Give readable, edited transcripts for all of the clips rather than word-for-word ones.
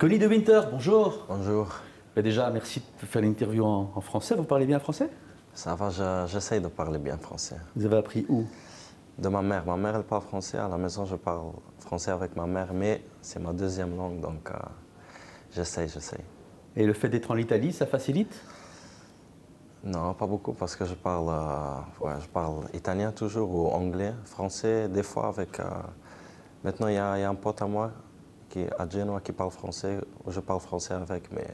Connie de Winter, bonjour. Bonjour. Ben déjà, merci de faire l'interview en français. Vous parlez bien français? Ça va, j'essaye de parler bien français. Vous avez appris où? De ma mère. Ma mère, elle parle français. À la maison, je parle français avec ma mère, mais c'est ma deuxième langue, donc j'essaye. Et le fait d'être en Italie, ça facilite? Non, pas beaucoup, parce que je parle italien toujours, ou anglais, français, des fois avec... Maintenant, il y a un pote à moi qui est à Genoa qui parle français, où je parle français avec, mais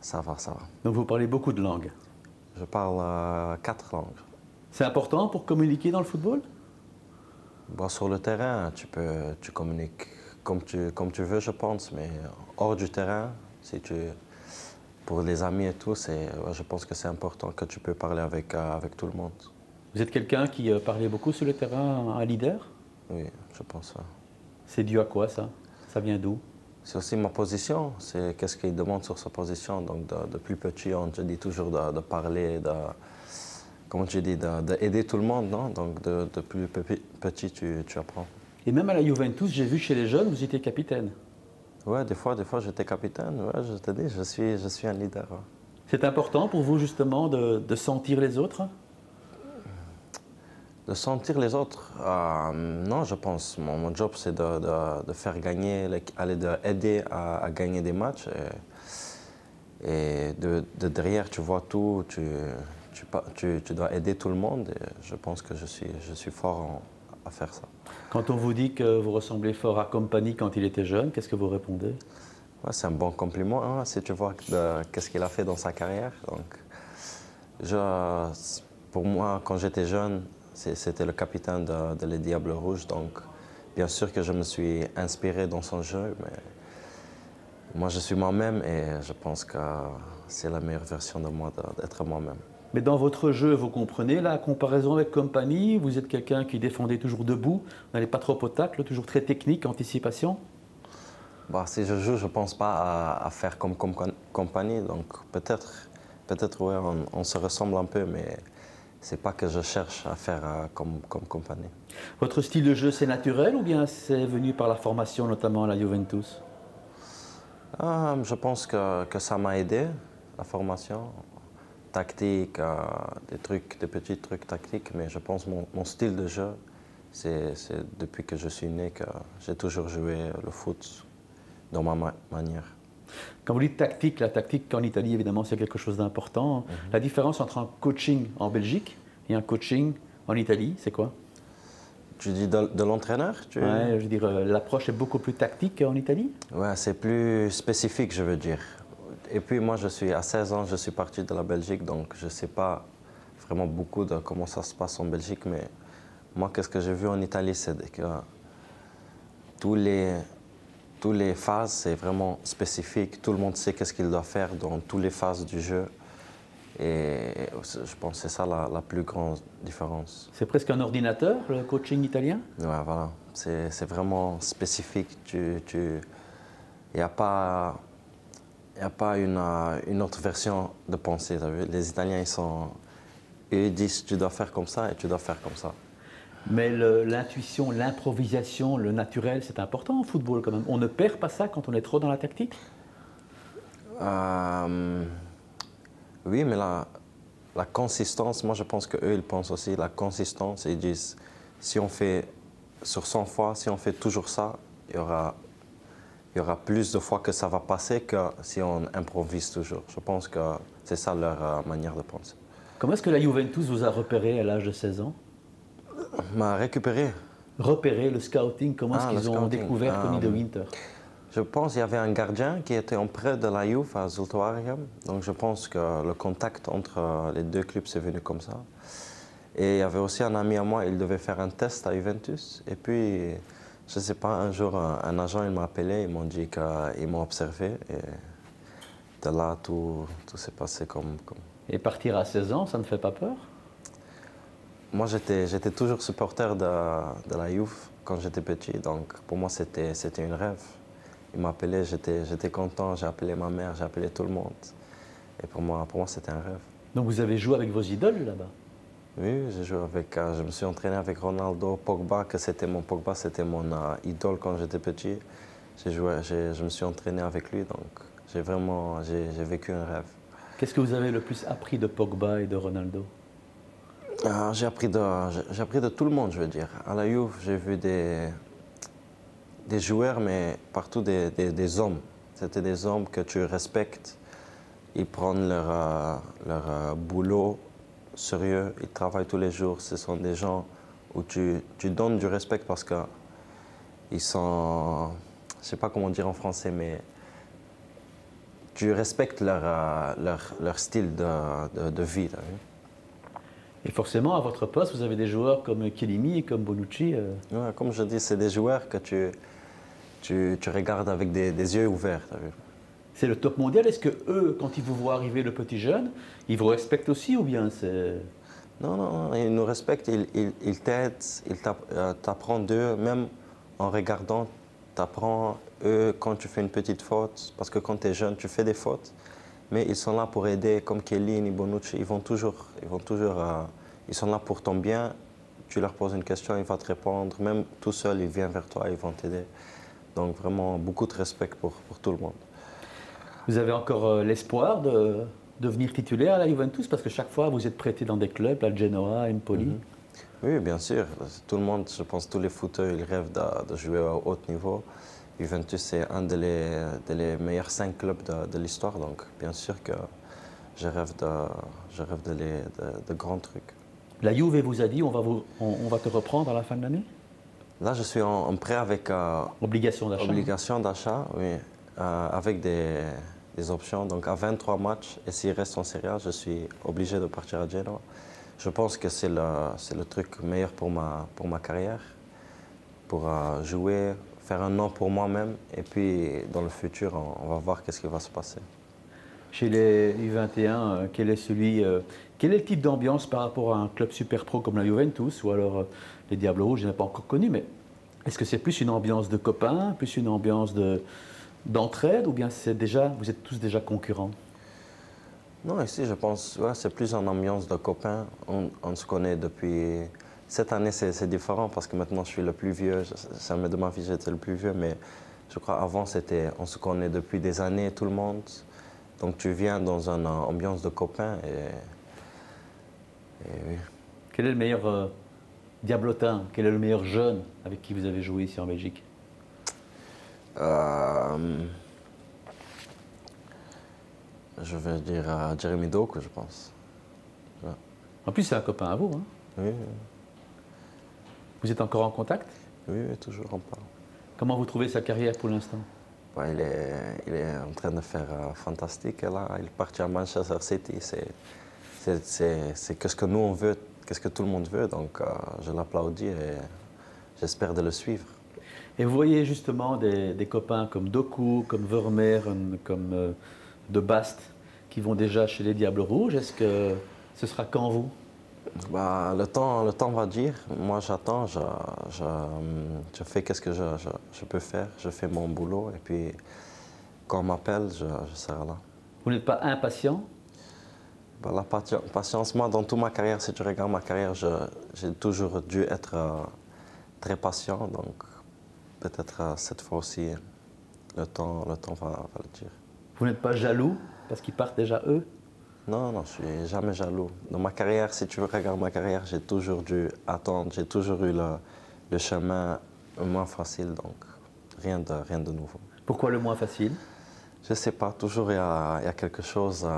ça va. Donc vous parlez beaucoup de langues. Je parle 4 langues. C'est important pour communiquer dans le football? Bon, sur le terrain, tu communiques comme tu veux, je pense, mais hors du terrain, pour les amis et tout, je pense que c'est important que tu peux parler avec tout le monde. Vous êtes quelqu'un qui parlait beaucoup sur le terrain, un leader? Oui, je pense ça. C'est dû à quoi ça? Ça vient d'où? C'est aussi ma position, c'est qu'est-ce qu'il demande sur sa position. Donc de plus petit, on te dit toujours de parler, comment tu dis, d'aider tout le monde, non? Donc de plus petit, tu apprends. Et même à la Juventus, j'ai vu chez les jeunes, vous étiez capitaine. Ouais, des fois j'étais capitaine, ouais, je te dis, je suis un leader. Ouais. C'est important pour vous justement de sentir les autres? De sentir les autres, non, je pense. Mon job, c'est de faire gagner, d'aider à gagner des matchs. Et derrière, tu vois tout, tu dois aider tout le monde. Et je pense que je suis fort à faire ça. Quand on vous dit que vous ressemblez fort à Company quand il était jeune, qu'est-ce que vous répondez? Ouais, c'est un bon compliment, hein, si tu vois qu'est-ce qu'il a fait dans sa carrière. Donc, pour moi, quand j'étais jeune, c'était le capitaine Les Diables Rouges. Donc, bien sûr que je me suis inspiré dans son jeu, mais moi, je suis moi-même et je pense que c'est la meilleure version de moi d'être moi-même. Mais dans votre jeu, vous comprenez la comparaison avec Company? Vous êtes quelqu'un qui défendait toujours debout, vous n'allez pas trop au tacle, toujours très technique, anticipation? Bah, si je joue, je ne pense pas à faire comme Company. Donc peut-être ouais, on se ressemble un peu, mais ce n'est pas que je cherche à faire comme Company. Votre style de jeu, c'est naturel ou bien c'est venu par la formation, notamment à la Juventus? Je pense que ça m'a aidé, la formation. Tactique, des petits trucs tactiques, mais je pense que mon style de jeu, c'est depuis que je suis né que j'ai toujours joué le foot dans ma manière. Quand vous dites tactique, la tactique en Italie, évidemment, c'est quelque chose d'important. La différence entre un coaching en Belgique et un coaching en Italie, c'est quoi? Tu dis de l'entraîneur? Ouais, je veux dire, l'approche est beaucoup plus tactique en Italie? Ouais, c'est plus spécifique, je veux dire. Et puis moi, à 16 ans, je suis parti de la Belgique, donc je ne sais pas vraiment beaucoup de comment ça se passe en Belgique, mais moi, qu'est-ce que j'ai vu en Italie, c'est que tous les phases, c'est vraiment spécifique. Tout le monde sait qu'est-ce qu'il doit faire dans toutes les phases du jeu. Et je pense que c'est ça la plus grande différence. C'est presque un ordinateur, le coaching italien? Ouais, voilà. C'est vraiment spécifique. Il n'y a pas une autre version de pensée. Les Italiens, ils disent tu dois faire comme ça et tu dois faire comme ça. Mais l'intuition, l'improvisation, le naturel, c'est important en football quand même. On ne perd pas ça quand on est trop dans la tactique? Oui, mais la consistance, moi je pense qu'eux, ils pensent aussi la consistance. Ils disent, si on fait sur 100 fois, si on fait toujours ça, il y aura plus de fois que ça va passer que si on improvise toujours. Je pense que c'est ça leur manière de penser. Comment est-ce que la Juventus vous a repéré à l'âge de 16 ans? M'a récupéré. Repéré, le scouting, comment est-ce qu'ils ont découvert Connie de Winter? Je pense qu'il y avait un gardien qui était en prêt de la Juve à Zulte Waregem. Donc je pense que le contact entre les deux clubs c'est venu comme ça. Et il y avait aussi un ami à moi, il devait faire un test à Juventus. Et puis, je ne sais pas, un jour, un agent il m'a appelé, ils m'ont dit qu'ils m'ont observé. Et de là, tout s'est passé comme... Et partir à 16 ans, ça ne fait pas peur? Moi, j'étais toujours supporter de la Juve quand j'étais petit. Donc pour moi, c'était un rêve. Il m'a appelé, j'étais content, j'ai appelé ma mère, j'ai appelé tout le monde. Et pour moi c'était un rêve. Donc vous avez joué avec vos idoles là-bas? Oui, je me suis entraîné avec Ronaldo, Pogba, c'était mon idole quand j'étais petit. Je me suis entraîné avec lui, donc j'ai vécu un rêve. Qu'est-ce que vous avez le plus appris de Pogba et de Ronaldo? J'ai appris de tout le monde, je veux dire. À la Juve, j'ai vu des joueurs, mais partout des hommes. C'était des hommes que tu respectes. Ils prennent leur boulot sérieux, ils travaillent tous les jours. Ce sont des gens où tu donnes du respect parce qu'ils sont, je ne sais pas comment dire en français, mais tu respectes leur style de vie. Et forcément, à votre poste, vous avez des joueurs comme Chiellini et comme Bonucci. Ouais, comme je dis, c'est des joueurs que tu regardes avec des yeux ouverts. C'est le top mondial. Est-ce que eux, quand ils vous voient arriver le petit jeune, ils vous respectent aussi ou bien c'est... Non, non, ils nous respectent, ils t'aident, ils t'apprennent d'eux, même en regardant, t'apprends eux quand tu fais une petite faute, parce que quand tu es jeune, tu fais des fautes, mais ils sont là pour aider, comme Chiellini, Bonucci, ils sont là pour ton bien. Tu leur poses une question, ils vont te répondre, même tout seul, ils viennent vers toi, ils vont t'aider. Donc vraiment, beaucoup de respect pour tout le monde. Vous avez encore l'espoir de devenir titulaire à la Juventus parce que chaque fois vous êtes prêté dans des clubs, à Genoa, à Empoli. Oui, bien sûr. Tout le monde, je pense, tous les footeurs, ils rêvent de jouer au haut niveau. Juventus, c'est un des meilleurs 5 clubs de l'histoire, donc bien sûr que je rêve de grands trucs. La Juve vous a dit on va te reprendre à la fin de l'année? Là, je suis en prêt avec Obligation d'achat. Obligation d'achat, oui, avec des options. Donc à 23 matchs, et s'il reste en Serie A, je suis obligé de partir à Genoa. Je pense que c'est le truc meilleur pour ma carrière, pour jouer, faire un nom pour moi-même, et puis dans le futur, on va voir qu'est-ce qui va se passer. Chez les U21, quel est le type d'ambiance par rapport à un club super pro comme la Juventus ou alors les Diables Rouges, je n'ai pas encore connu, mais est-ce que c'est plus une ambiance de copains, plus une ambiance d'entraide ou bien vous êtes tous déjà concurrents? Non, ici, je pense que c'est plus une ambiance de copains. On se connaît depuis... Cette année, c'est différent parce que maintenant, je suis le plus vieux. Jamais de ma vie, j'étais le plus vieux, mais je crois avant, on se connaît depuis des années, tout le monde. Donc, tu viens dans une ambiance de copains et oui. Quel est le meilleur diablotin? Quel est le meilleur jeune avec qui vous avez joué ici en Belgique? Je vais dire Jeremy Doku, je pense. Ouais. En plus, c'est un copain à vous. Hein? Oui. Vous êtes encore en contact? Oui, toujours, on parle. Comment vous trouvez sa carrière pour l'instant? Ouais, il est en train de faire fantastique. Là. Il est parti à Manchester City. C'est ce que nous, on veut, qu'est-ce que tout le monde veut. Donc, je l'applaudis et j'espère de le suivre. Et vous voyez justement des copains comme Doku, comme Vermeer, comme De Bast, qui vont déjà chez les Diables Rouges. Est-ce que ce sera quand vous? Le temps va dire. Moi, j'attends. Je fais qu'est-ce que je peux faire. Je fais mon boulot. Et puis, quand on m'appelle, je serai là. Vous n'êtes pas impatient? La patience, moi, dans toute ma carrière, si tu regardes ma carrière, j'ai toujours dû être très patient. Donc, peut-être cette fois aussi, le temps va le dire. Vous n'êtes pas jaloux parce qu'ils partent déjà eux? Non, je suis jamais jaloux. Dans ma carrière, si tu regardes ma carrière, j'ai toujours dû attendre. J'ai toujours eu le chemin moins facile, donc rien de nouveau. Pourquoi le moins facile? Je ne sais pas, toujours il y a quelque chose.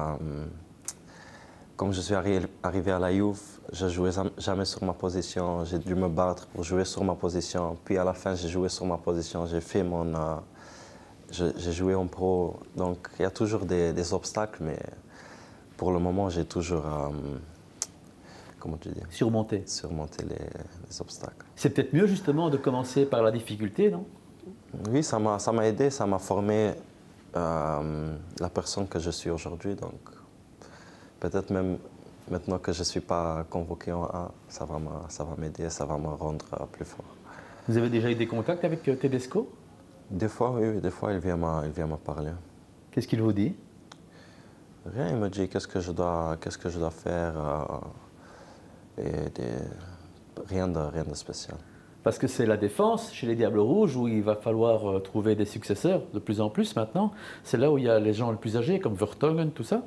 Comme je suis arrivé à la Juve, je ne jouais jamais sur ma position. J'ai dû me battre pour jouer sur ma position. Puis à la fin, j'ai joué sur ma position. J'ai joué en pro. Donc il y a toujours des obstacles, mais pour le moment, j'ai toujours comment tu dis? Surmonter les obstacles. C'est peut-être mieux justement de commencer par la difficulté, non? Oui, ça m'a aidé, ça m'a formé la personne que je suis aujourd'hui. Donc peut-être même maintenant que je ne suis pas convoqué en A, ça va m'aider, ça va me rendre plus fort. Vous avez déjà eu des contacts avec Tedesco? Des fois, oui, des fois il vient me parler. Qu'est-ce qu'il vous dit? Rien, il me dit qu'est-ce que je dois faire, rien de spécial. Parce que c'est la défense chez les Diables Rouges où il va falloir trouver des successeurs de plus en plus maintenant. C'est là où il y a les gens les plus âgés comme Vertonghen, tout ça.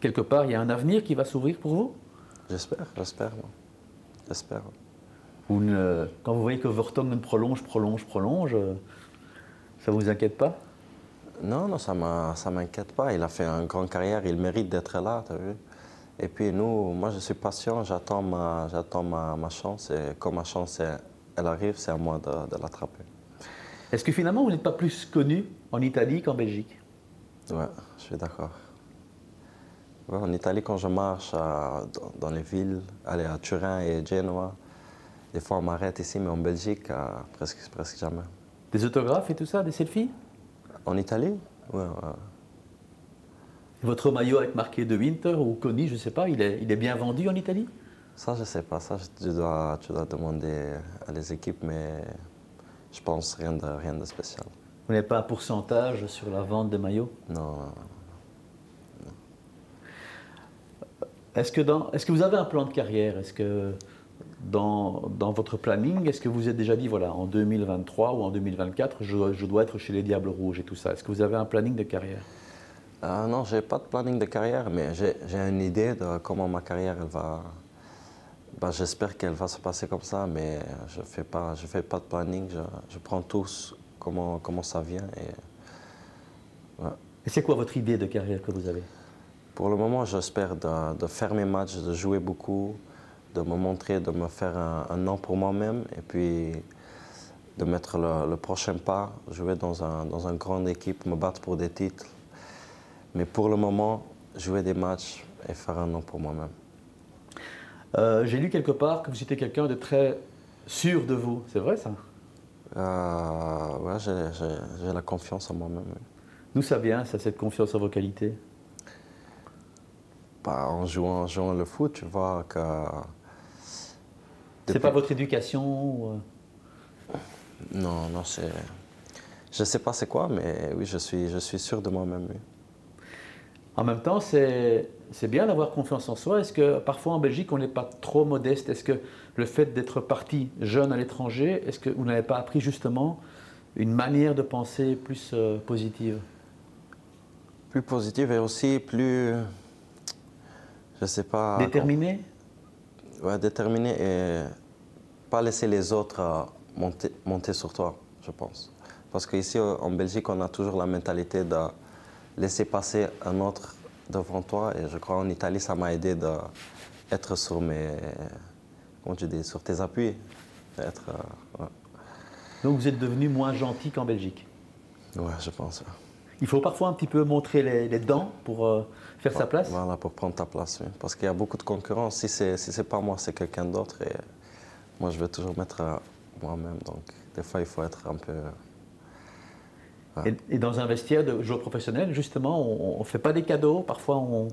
Quelque part, il y a un avenir qui va s'ouvrir pour vous? J'espère, j'espère. J'espère. Quand vous voyez que Vertonghen prolonge, ça vous inquiète pas? Non, non, ça m'inquiète pas. Il a fait une grande carrière, il mérite d'être là, tu as vu. Et puis nous, moi je suis patient, j'attends ma chance et quand ma chance elle arrive, c'est à moi de l'attraper. Est-ce que finalement vous n'êtes pas plus connu en Italie qu'en Belgique? Ouais, je suis d'accord. Ouais, en Italie, quand je marche dans les villes, aller à Turin et Genoa, des fois on m'arrête ici, mais en Belgique, presque jamais. Des autographes et tout ça, des selfies? En Italie? Ouais, ouais. Votre maillot avec marqué de Winter ou Kony, je ne sais pas, il est bien vendu en Italie? Ça, je sais pas. Ça, tu dois demander à les équipes, mais je pense rien de spécial. Vous n'avez pas un pourcentage sur la vente des maillots? Non. Est-ce que vous avez un plan de carrière? Est-ce que dans votre planning, est-ce que vous vous êtes déjà dit, voilà, en 2023 ou en 2024, je dois être chez les Diables Rouges et tout ça? Est-ce que vous avez un planning de carrière? Non, j'ai pas de planning de carrière, mais j'ai une idée de comment ma carrière elle va. Ben, j'espère qu'elle va se passer comme ça, mais je fais pas de planning. Je prends tout comment ça vient. Ouais. Et c'est quoi votre idée de carrière que vous avez? Pour le moment, j'espère de faire mes matchs, de jouer beaucoup, de me montrer, de me faire un nom pour moi-même et puis de mettre le prochain pas, jouer dans une grande équipe, me battre pour des titres. Mais pour le moment, jouer des matchs et faire un nom pour moi-même. J'ai lu quelque part que vous étiez quelqu'un de très sûr de vous. C'est vrai ça? Ouais, j'ai la confiance en moi-même. Oui. D'où ça vient, ça, cette confiance en vos qualités? Bah, en jouant le foot, tu vois que... C'est pas votre éducation Non, non, c'est... Je sais pas c'est quoi, mais oui, je suis sûr de moi-même. Oui. En même temps, c'est bien d'avoir confiance en soi. Est-ce que parfois en Belgique, on n'est pas trop modeste? Est-ce que le fait d'être parti jeune à l'étranger, est-ce que vous n'avez pas appris justement une manière de penser plus positive? Plus positive et aussi plus... Je sais pas... Déterminé? Ouais, déterminé et pas laisser les autres monter sur toi, je pense. Parce qu'ici, en Belgique, on a toujours la mentalité de laisser passer un autre devant toi. Et je crois en Italie, ça m'a aidé d'être sur sur tes appuis. Ouais. Donc vous êtes devenu moins gentil qu'en Belgique? Ouais, je pense. Ouais. Il faut parfois un petit peu montrer les dents pour faire sa place? Voilà, pour prendre ta place, oui. Parce qu'il y a beaucoup de concurrence. Si c'est pas moi, c'est quelqu'un d'autre. Et moi, je vais toujours mettre moi-même. Donc, des fois, il faut être un peu... Ouais. Et dans un vestiaire de joueur professionnel, justement, on ne fait pas des cadeaux. Parfois, on...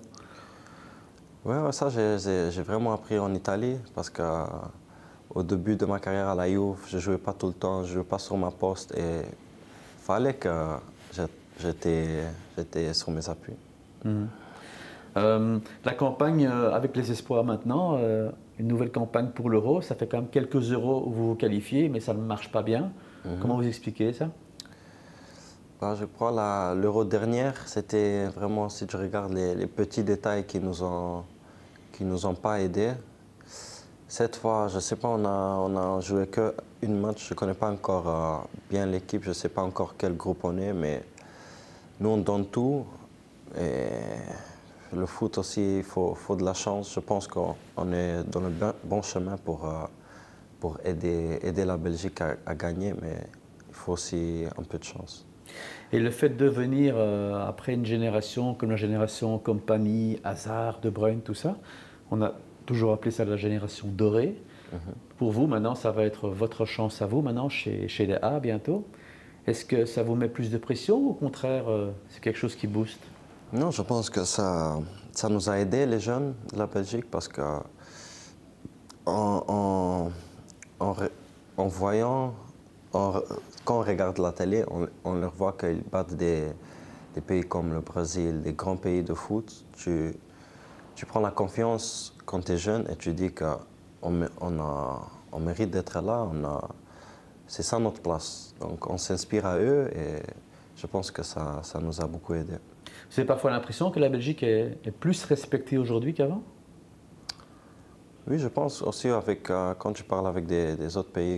Ouais, ça, j'ai vraiment appris en Italie. Parce qu'au début de ma carrière à la Juve, je ne jouais pas tout le temps. Je ne jouais pas sur ma poste. Et il fallait que j'étais sur mes appuis. La campagne avec les espoirs maintenant, une nouvelle campagne pour l'Euro, ça fait quand même quelques euros où vous vous qualifiez, mais ça ne marche pas bien. Comment vous expliquez ça? Bah, je crois l'Euro dernière, c'était vraiment, si tu regardes les petits détails qui nous ont pas aidés. Cette fois, je ne sais pas, on a joué qu'une match. Je ne connais pas encore bien l'équipe, je ne sais pas encore quel groupe on est, mais nous, on donne tout. Et le foot aussi, il faut de la chance. Je pense qu'on est dans le bon chemin pour aider la Belgique à gagner, mais il faut aussi un peu de chance. Et le fait de venir après une génération comme la génération Compagnie, Hazard, De Bruyne, tout ça, on a toujours appelé ça la génération dorée. Pour vous, maintenant, ça va être votre chance à vous, maintenant, chez les A bientôt. Est-ce que ça vous met plus de pression ou au contraire, c'est quelque chose qui booste? Non, je pense que ça nous a aidés, les jeunes de la Belgique, parce que en voyant, quand on regarde la télé, on leur voit qu'ils battent des pays comme le Brésil, des grands pays de foot. Tu prends la confiance quand tu es jeune et tu dis qu'on on mérite d'être là. C'est ça notre place. Donc on s'inspire à eux et je pense que ça nous a beaucoup aidé. Vous avez parfois l'impression que la Belgique est plus respectée aujourd'hui qu'avant? Oui, je pense aussi quand tu parles avec des autres pays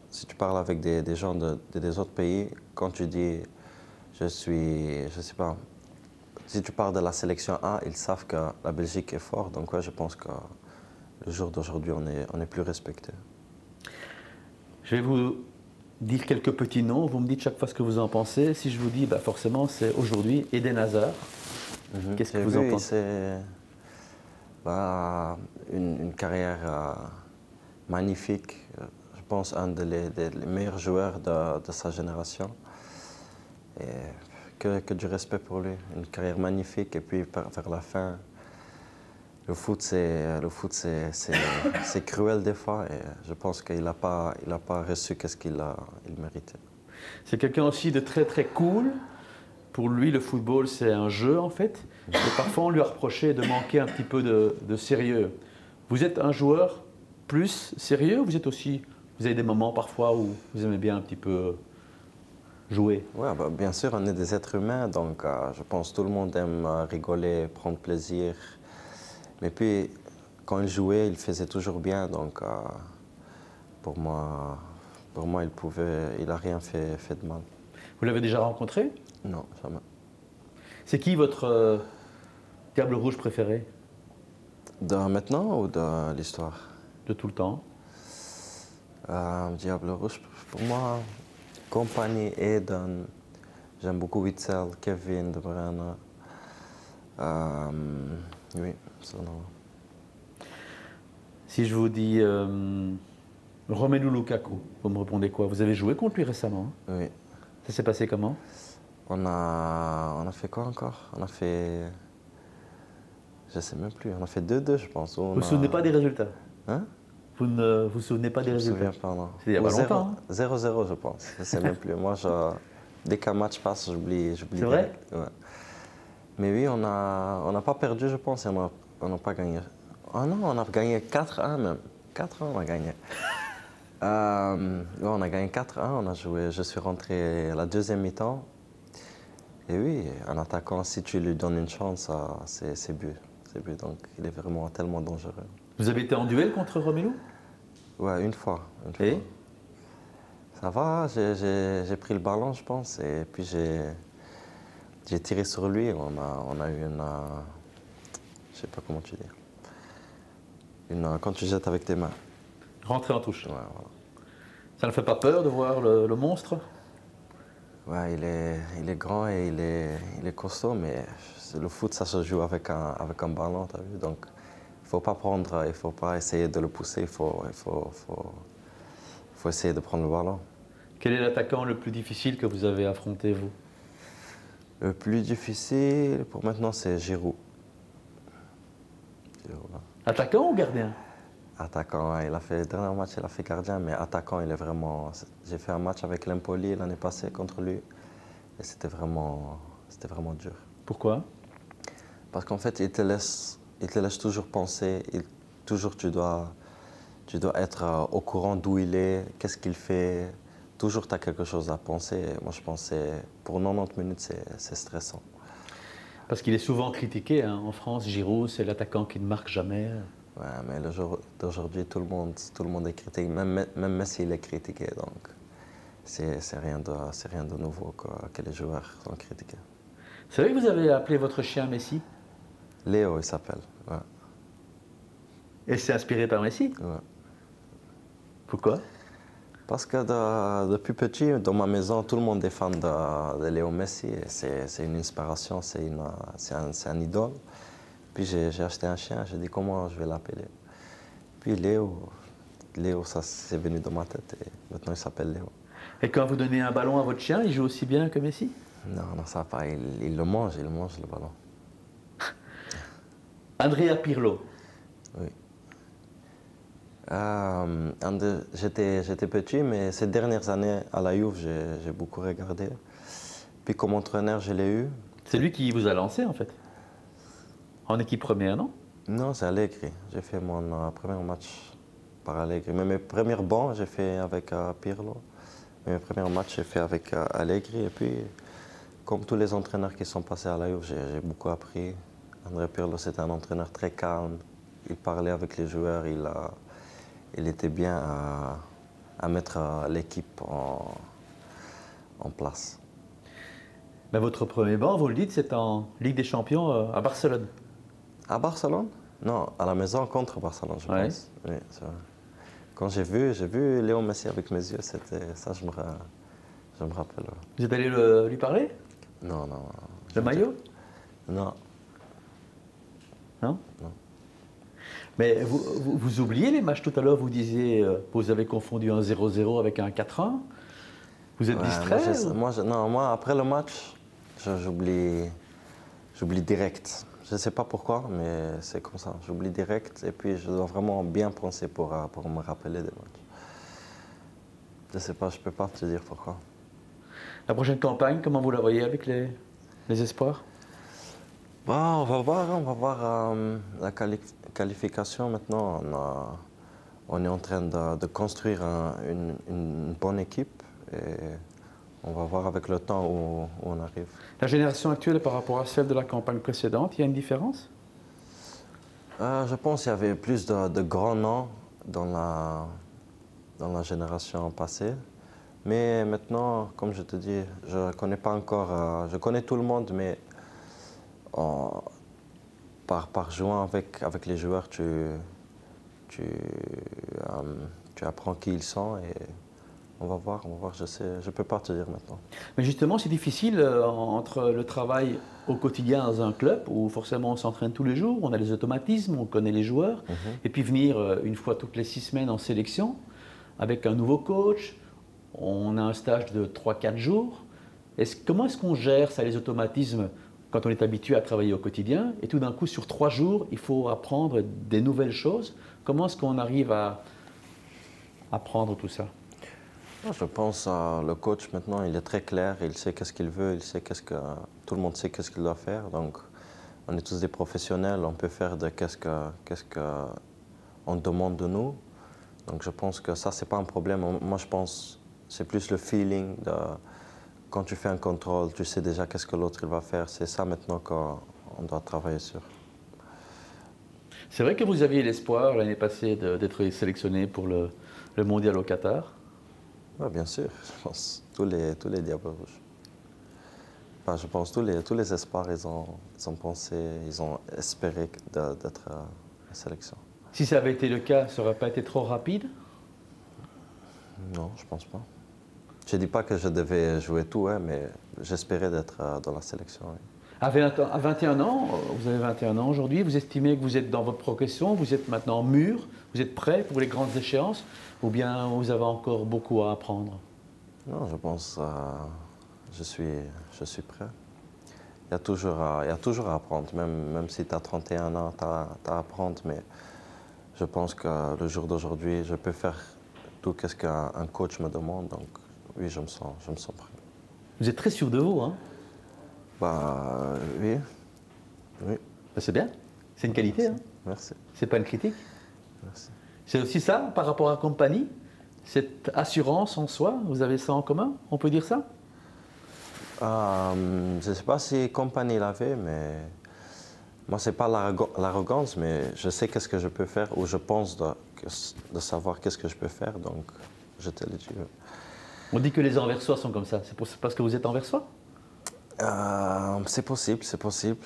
si tu parles avec des gens des autres pays, quand tu dis je sais pas, si tu parles de la sélection A, ils savent que la Belgique est forte. Donc ouais, je pense que le jour d'aujourd'hui, on est plus respecté. Je vais vous dire quelques petits noms, vous me dites chaque fois ce que vous en pensez. Si je vous dis, bah forcément, c'est aujourd'hui Eden Hazard. Qu'est-ce que vous en pensez? C'est une carrière magnifique. Je pense un des meilleurs joueurs de sa génération. Et que du respect pour lui. Une carrière magnifique. Et puis vers la fin, le foot, c'est cruel des fois. Et je pense qu'il n'a pas reçu ce qu'il méritait. C'est quelqu'un aussi de très très cool. Pour lui, le football, c'est un jeu en fait. Et parfois, on lui a reproché de manquer un petit peu de sérieux. Vous êtes un joueur plus sérieux ou vous avez des moments parfois où vous aimez bien un petit peu jouer? Ouais, bien sûr, on est des êtres humains, donc je pense que tout le monde aime rigoler, prendre plaisir. Mais puis, quand il jouait, il faisait toujours bien, donc pour moi, il n'a rien fait de mal. Vous l'avez déjà rencontré? Non, jamais. C'est qui votre Diable Rouge préféré? De maintenant ou de l'histoire? De tout le temps. Diable Rouge, pour moi, Compagnie, Eden, j'aime beaucoup Witzel, Kevin, De Bruyne. Oui, ça non. Si je vous dis Romelu Lukaku, vous me répondez quoi? Vous avez joué contre lui récemment, hein? Oui. Ça s'est passé comment? On a fait quoi encore? On a fait... Je sais même plus, on a fait 2-2 je pense. Vous ne vous souvenez pas des résultats? Hein? Vous ne vous souvenez pas des résultats? Je me souviens pas, non. C'est il y a pas longtemps. Hein? 0-0 je pense, je sais même plus. Moi, dès qu'un match passe, j'oublie. C'est vrai? Ouais. Mais oui, on n'a pas perdu je pense, et on n'a pas gagné. Oh non, on a gagné 4-1 même. 4-1 on a gagné. On a gagné 4-1, on a joué, je suis rentré à la deuxième mi-temps. Et oui, un attaquant, si tu lui donnes une chance, c'est but. Donc il est vraiment tellement dangereux. Vous avez été en duel contre Romelu? Ouais, une fois. Et? Ça va, j'ai pris le ballon, je pense, et puis j'ai tiré sur lui. On a eu je sais pas comment tu dis. Quand tu jettes avec tes mains. Rentrer en touche. Ouais, voilà. Ça ne fait pas peur de voir le monstre? Ouais, il est grand et il est costaud, mais le foot, ça se joue avec un ballon, t'as vu? Donc, il faut pas essayer de le pousser, il faut essayer de prendre le ballon. Quel est l'attaquant le plus difficile que vous avez affronté, vous? Le plus difficile, pour maintenant, c'est Giroud. Attaquant ou gardien? Attaquant, il a fait le dernier match, il a fait gardien, mais attaquant, il est vraiment... J'ai fait un match avec l'Empoli l'année passée contre lui, et c'était vraiment dur. Pourquoi? Parce qu'en fait, il te laisse toujours penser, toujours tu dois être au courant d'où il est, qu'est-ce qu'il fait. Toujours, tu as quelque chose à penser. Et moi, je pense que pour 90 minutes, c'est stressant. Parce qu'il est souvent critiqué, hein. En France, Giroud, c'est l'attaquant qui ne marque jamais. Ouais, mais le jour d'aujourd'hui, tout le monde est critiqué. Même Messi, il est critiqué. Donc, c'est rien de nouveau que les joueurs sont critiqués. C'est vrai que vous avez appelé votre chien Messi? Léo, il s'appelle. Ouais. Et c'est inspiré par Messi? Ouais. Pourquoi? Parce que depuis petit, dans ma maison, tout le monde est fan de Léo Messi. C'est une inspiration, c'est un idole. Puis j'ai acheté un chien, j'ai dit comment je vais l'appeler. Puis Léo, ça c'est venu dans ma tête et maintenant il s'appelle Léo. Et quand vous donnez un ballon à votre chien, il joue aussi bien que Messi? Non, ça va pas, il le mange le ballon. Andrea Pirlo. Oui. J'étais petit, mais ces dernières années à la Juve, j'ai beaucoup regardé. Puis comme entraîneur, je l'ai eu. C'est lui qui vous a lancé en fait? En équipe première, non? Non, c'est Allegri. J'ai fait mon premier match par Allegri. Mais mes premiers bons, j'ai fait avec Pirlo. Mes premiers matchs, j'ai fait avec Allegri. Et puis, comme tous les entraîneurs qui sont passés à la Juve, j'ai beaucoup appris. André Pirlo, c'était un entraîneur très calme. Il parlait avec les joueurs. Il était bien à mettre l'équipe en place. Ben, votre premier banc, vous le dites, c'est en Ligue des Champions à Barcelone. À Barcelone? Non, à la maison contre Barcelone, je Ouais. pense. Oui, c'est vrai. Quand j'ai vu Léo Messi avec mes yeux, c'était ça, je me rappelle. Vous êtes allé lui parler? Non, non. Le maillot? Non. Non? Non. Mais vous oubliez les matchs tout à l'heure, vous disiez, vous avez confondu un 0-0 avec un 4-1. Vous êtes Ouais, distrait? non, moi, après le match, j'oublie direct. Je ne sais pas pourquoi, mais c'est comme ça. J'oublie direct et puis je dois vraiment bien penser pour me rappeler des matchs. Je ne sais pas, je ne peux pas te dire pourquoi. La prochaine campagne, comment vous la voyez avec les espoirs? Bon, on va voir la qualification maintenant. On est en train de construire une bonne équipe et on va voir avec le temps où on arrive. La génération actuelle par rapport à celle de la campagne précédente, il y a une différence? Je pense qu'il y avait plus de grands noms dans la génération passée. Mais maintenant, comme je te dis, je ne connais pas encore. Je connais tout le monde, mais par jouant avec les joueurs, tu apprends qui ils sont et on va voir, je peux pas te dire maintenant. Mais justement, c'est difficile entre le travail au quotidien dans un club où forcément on s'entraîne tous les jours, on a les automatismes, on connaît les joueurs, et puis venir une fois toutes les 6 semaines en sélection avec un nouveau coach, on a un stage de 3-4 jours. Comment est-ce qu'on gère ça, les automatismes, quand on est habitué à travailler au quotidien et tout d'un coup, sur 3 jours, il faut apprendre des nouvelles choses? Comment est-ce qu'on arrive à apprendre tout ça? Je pense que le coach maintenant, il est très clair, il sait qu'est-ce qu'il veut, tout le monde sait qu'est-ce qu'il doit faire. Donc, on est tous des professionnels, on peut faire de qu'est-ce qu'on demande de nous. Donc, je pense que ça, c'est pas un problème. Moi, je pense c'est plus le feeling de quand tu fais un contrôle, tu sais déjà qu'est-ce que l'autre il va faire. C'est ça maintenant qu'on doit travailler sur. C'est vrai que vous aviez l'espoir l'année passée d'être sélectionné pour le mondial au Qatar. Ouais, bien sûr, je pense tous les Diables Rouges. Enfin, je pense tous les espoirs, ils ont pensé, ils ont espéré d'être en sélection. Si ça avait été le cas, ça n'aurait pas été trop rapide? Non, je pense pas. Je ne dis pas que je devais jouer tout, hein, mais j'espérais d'être dans la sélection. Oui. À 21 ans, vous avez 21 ans aujourd'hui, vous estimez que vous êtes dans votre progression, vous êtes maintenant mûr, vous êtes prêt pour les grandes échéances, ou bien vous avez encore beaucoup à apprendre? Non, je pense je suis prêt. Il y a toujours à apprendre, même si tu as 31 ans, tu as à apprendre, mais je pense que le jour d'aujourd'hui, je peux faire tout ce qu'un coach me demande, donc oui, je me sens prêt. Vous êtes très sûr de vous, hein? Oui. Ben, c'est bien, c'est une qualité, hein? Merci. C'est pas une critique. Merci. C'est aussi ça par rapport à Compagnie, cette assurance en soi, vous avez ça en commun, on peut dire ça? Je ne sais pas si Compagnie l'avait, mais moi, ce n'est pas l'arrogance, mais je sais qu'est-ce que je peux faire, ou je pense de savoir qu'est-ce que je peux faire, donc je te le dis. On dit que les Anversois sont comme ça, c'est parce que vous êtes Anversois? C'est possible, c'est possible.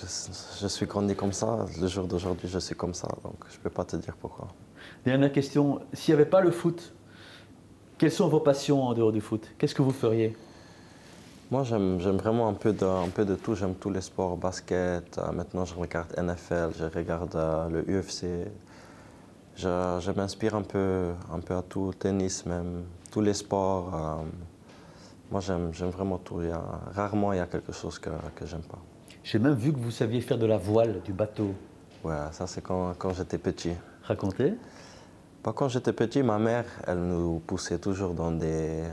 Je suis grandi comme ça, le jour d'aujourd'hui, je suis comme ça, donc je ne peux pas te dire pourquoi. Dernière question, s'il n'y avait pas le foot, quelles sont vos passions en dehors du foot? Qu'est-ce que vous feriez? Moi, j'aime vraiment un peu de tout. J'aime tous les sports, basket. Maintenant, je regarde NFL, je regarde le UFC. Je m'inspire un peu à tout, tennis même, tous les sports. Moi, j'aime vraiment tout. Rarement, il y a quelque chose que j'aime pas. J'ai même vu que vous saviez faire de la voile, du bateau. Ouais, ça, c'est quand j'étais petit. Racontez. Pas quand j'étais petit, ma mère, elle nous poussait toujours dans des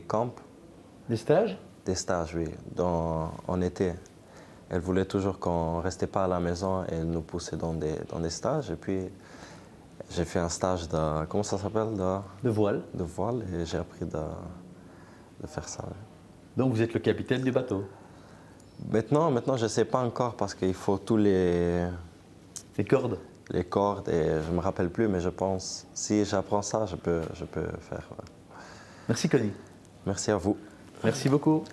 camps. Des stages? Des stages, oui, en été. Elle voulait toujours qu'on ne restait pas à la maison et elle nous poussait dans des stages. Et puis, j'ai fait un stage de, comment ça s'appelle? De voile. De voile et j'ai appris de faire ça. Donc vous êtes le capitaine du bateau. Maintenant, je ne sais pas encore parce qu'il faut tous Les cordes. les cordes et je ne me rappelle plus, mais je pense, si j'apprends ça, je peux faire. Ouais. Merci Conny. Merci à vous. Merci beaucoup.